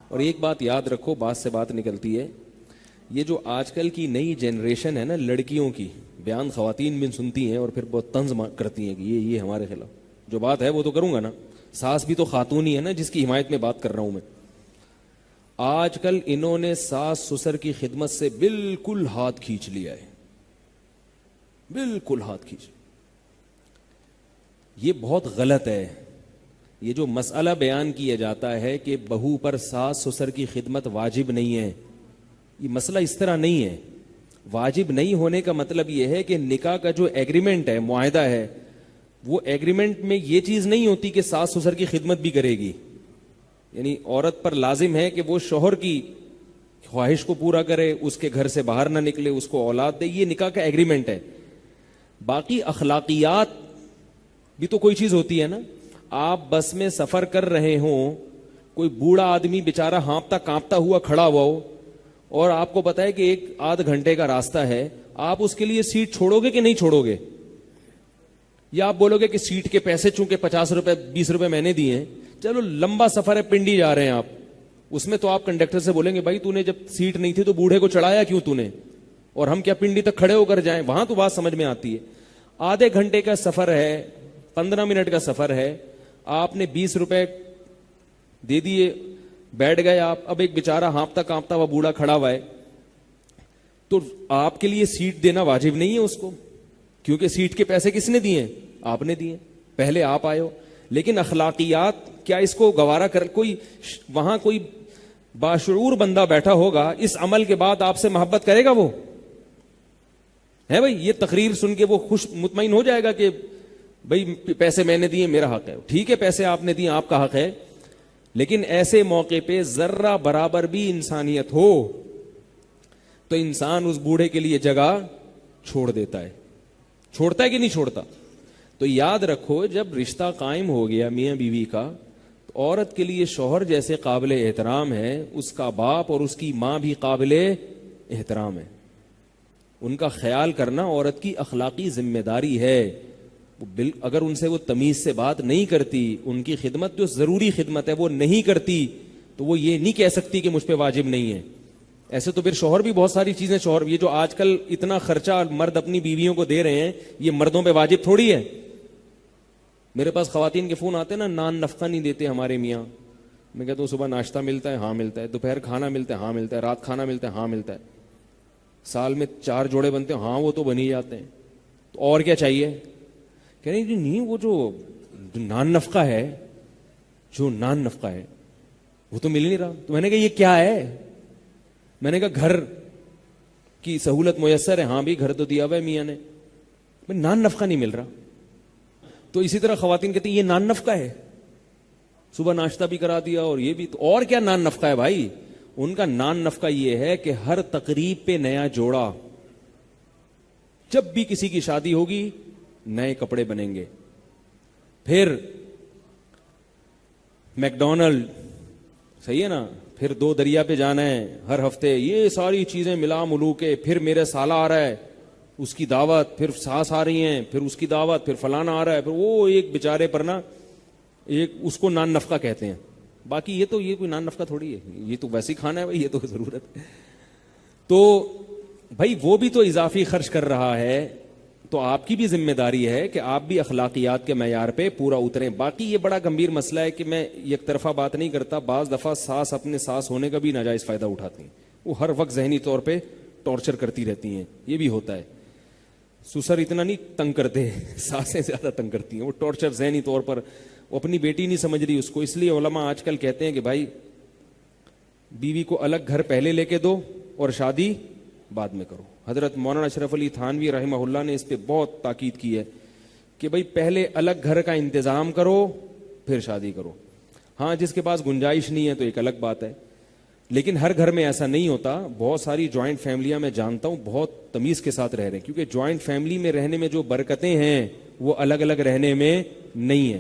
اور ایک بات یاد رکھو، بات سے بات نکلتی ہے، یہ جو آج کل کی نئی جنریشن ہے نا لڑکیوں کی، بیان خواتین بھی سنتی ہیں اور پھر بہت طنز کرتی ہیں کہ یہ ہمارے خلاف، جو بات ہے وہ تو کروں گا نا، ساس بھی تو خاتون ہی ہے نا جس کی حمایت میں بات کر رہا ہوں میں۔ آج کل انہوں نے ساس سسر کی خدمت سے بالکل ہاتھ کھینچ لیا ہے، بالکل ہاتھ کھینچ۔ یہ بہت غلط ہے۔ یہ جو مسئلہ بیان کیا جاتا ہے کہ بہو پر ساس سسر کی خدمت واجب نہیں ہے، یہ مسئلہ اس طرح نہیں ہے۔ واجب نہیں ہونے کا مطلب یہ ہے کہ نکاح کا جو ایگریمنٹ ہے، معاہدہ ہے، وہ ایگریمنٹ میں یہ چیز نہیں ہوتی کہ ساس سسر کی خدمت بھی کرے گی۔ یعنی عورت پر لازم ہے کہ وہ شوہر کی خواہش کو پورا کرے، اس کے گھر سے باہر نہ نکلے، اس کو اولاد دے، یہ نکاح کا ایگریمنٹ ہے۔ باقی اخلاقیات بھی تو کوئی چیز ہوتی ہے نا۔ آپ بس میں سفر کر رہے ہوں، کوئی بوڑھا آدمی بیچارہ ہانپتا کانپتا ہوا کھڑا ہوا ہو، اور آپ کو پتا ہے کہ 1 آدھ گھنٹے کا راستہ ہے، آپ اس کے لیے سیٹ چھوڑو گے کہ نہیں چھوڑو گے؟ یا آپ بولو گے کہ سیٹ کے پیسے چونکہ 50 روپے 20 روپے میں نے دیے ہیں، چلو لمبا سفر ہے، پنڈی جا رہے ہیں آپ، اس میں تو آپ کنڈکٹر سے بولیں گے بھائی تو نے جب سیٹ نہیں تھی تو بوڑھے کو چڑھایا کیوں تو نے، اور ہم کیا پنڈی تک کھڑے ہو کر جائیں؟ وہاں تو بات سمجھ میں آتی ہے۔ آدھے گھنٹے کا سفر ہے، 15 منٹ کا سفر ہے، آپ نے 20 روپے دے دیے، بیٹھ گئے آپ، اب ایک بیچارہ ہانپتا کانپتا ہوا بوڑھا کھڑا ہوا ہے، تو آپ کے لیے سیٹ دینا واجب نہیں ہے اس کو، کیونکہ سیٹ کے پیسے کس نے دیے؟ آپ نے دیے، پہلے آپ آئے ہو۔ لیکن اخلاقیات کیا اس کو گوارا کر؟ کوئی وہاں کوئی باشعور بندہ بیٹھا ہوگا، اس عمل کے بعد آپ سے محبت کرے گا وہ؟ ہے بھائی، یہ تقریر سن کے وہ خوش مطمئن ہو جائے گا کہ بھائی پیسے میں نے دیے، میرا حق ہے؟ ٹھیک ہے، پیسے آپ نے دیے، آپ کا حق ہے، لیکن ایسے موقع پہ ذرہ برابر بھی انسانیت ہو تو انسان اس بوڑھے کے لیے جگہ چھوڑ دیتا ہے۔ چھوڑتا ہے کہ نہیں چھوڑتا؟ تو یاد رکھو، جب رشتہ قائم ہو گیا میاں بیوی کا، تو عورت کے لیے شوہر جیسے قابل احترام ہے، اس کا باپ اور اس کی ماں بھی قابل احترام ہے۔ ان کا خیال کرنا عورت کی اخلاقی ذمہ داری ہے۔ اگر ان سے وہ تمیز سے بات نہیں کرتی، ان کی خدمت جو ضروری خدمت ہے وہ نہیں کرتی، تو وہ یہ نہیں کہہ سکتی کہ مجھ پہ واجب نہیں ہے۔ ایسے تو پھر شوہر بھی بہت ساری چیزیں، شوہر یہ جو آج کل اتنا خرچہ مرد اپنی بیویوں کو دے رہے ہیں، یہ مردوں پہ واجب تھوڑی ہے۔ میرے پاس خواتین کے فون آتے ہیں نا، نان نفقہ نہیں دیتے ہمارے میاں۔ میں کہتا ہوں صبح ناشتہ ملتا ہے؟ ہاں ملتا ہے۔ دوپہر کھانا ملتا ہے؟ ہاں ملتا ہے۔ رات کھانا ملتا ہے؟ ہاں ملتا ہے۔ سال میں 4 جوڑے بنتے ہیں؟ ہاں وہ تو بن ہی جاتے ہیں۔ تو اور کیا چاہیے؟ کہہ رہے نہیں، وہ جو نان نفقہ ہے، جو نان نفقہ ہے وہ تو مل ہی نہیں رہا۔ تو میں نے کہا یہ کیا ہے؟ میں نے کہا گھر کی سہولت میسر ہے۔ ہاں بھی گھر تو دیا ہوا ہے میاں نے، نان نفقہ نہیں مل رہا۔ تو اسی طرح خواتین کہتی ہیں یہ نان نفقہ ہے، صبح ناشتہ بھی کرا دیا اور یہ بھی، تو اور کیا نان نفقہ ہے بھائی؟ ان کا نان نفقہ یہ ہے کہ ہر تقریب پہ نیا جوڑا، جب بھی کسی کی شادی ہوگی نئے کپڑے بنیں گے، پھر میکڈونلڈ، صحیح ہے نا، پھر 2 دریا پہ جانا ہے ہر ہفتے، یہ ساری چیزیں ملا ملو کے، پھر میرے سالہ آ رہا ہے اس کی دعوت، پھر ساس آ رہی ہیں پھر اس کی دعوت، پھر فلانا آ رہا ہے، پھر وہ ایک بیچارے پر نا ایک اس کو نان نفقہ کہتے ہیں۔ باقی یہ کوئی نان نفقہ تھوڑی ہے، یہ تو ویسے ہی کھانا ہے بھائی، یہ تو ضرورت ہے۔ تو بھائی وہ بھی تو اضافی خرچ کر رہا ہے، تو آپ کی بھی ذمہ داری ہے کہ آپ بھی اخلاقیات کے معیار پہ پورا اتریں۔ باقی یہ بڑا گمبھیر مسئلہ ہے کہ میں یک طرفہ بات نہیں کرتا، بعض دفعہ ساس اپنے ساس ہونے کا بھی ناجائز فائدہ اٹھاتی ہیں، وہ ہر وقت ذہنی طور پہ ٹارچر کرتی رہتی ہیں، یہ بھی ہوتا ہے۔ سسر اتنا نہیں تنگ کرتے، ساسیں زیادہ تنگ کرتی ہیں، وہ ٹارچر ذہنی طور پر، وہ اپنی بیٹی نہیں سمجھ رہی اس کو۔ اس لیے علماء آج کل کہتے ہیں کہ بھائی بیوی کو الگ گھر پہلے لے کے دو اور شادی بعد میں کرو۔ حضرت مولانا اشرف علی تھانوی رحمہ اللہ نے اس پہ بہت تاکید کی ہے کہ بھائی پہلے الگ گھر کا انتظام کرو پھر شادی کرو۔ ہاں جس کے پاس گنجائش نہیں ہے تو ایک الگ بات ہے، لیکن ہر گھر میں ایسا نہیں ہوتا۔ بہت ساری جوائنٹ فیملیاں میں جانتا ہوں بہت تمیز کے ساتھ رہ رہے ہیں، کیونکہ جوائنٹ فیملی میں رہنے میں جو برکتیں ہیں وہ الگ الگ رہنے میں نہیں ہیں۔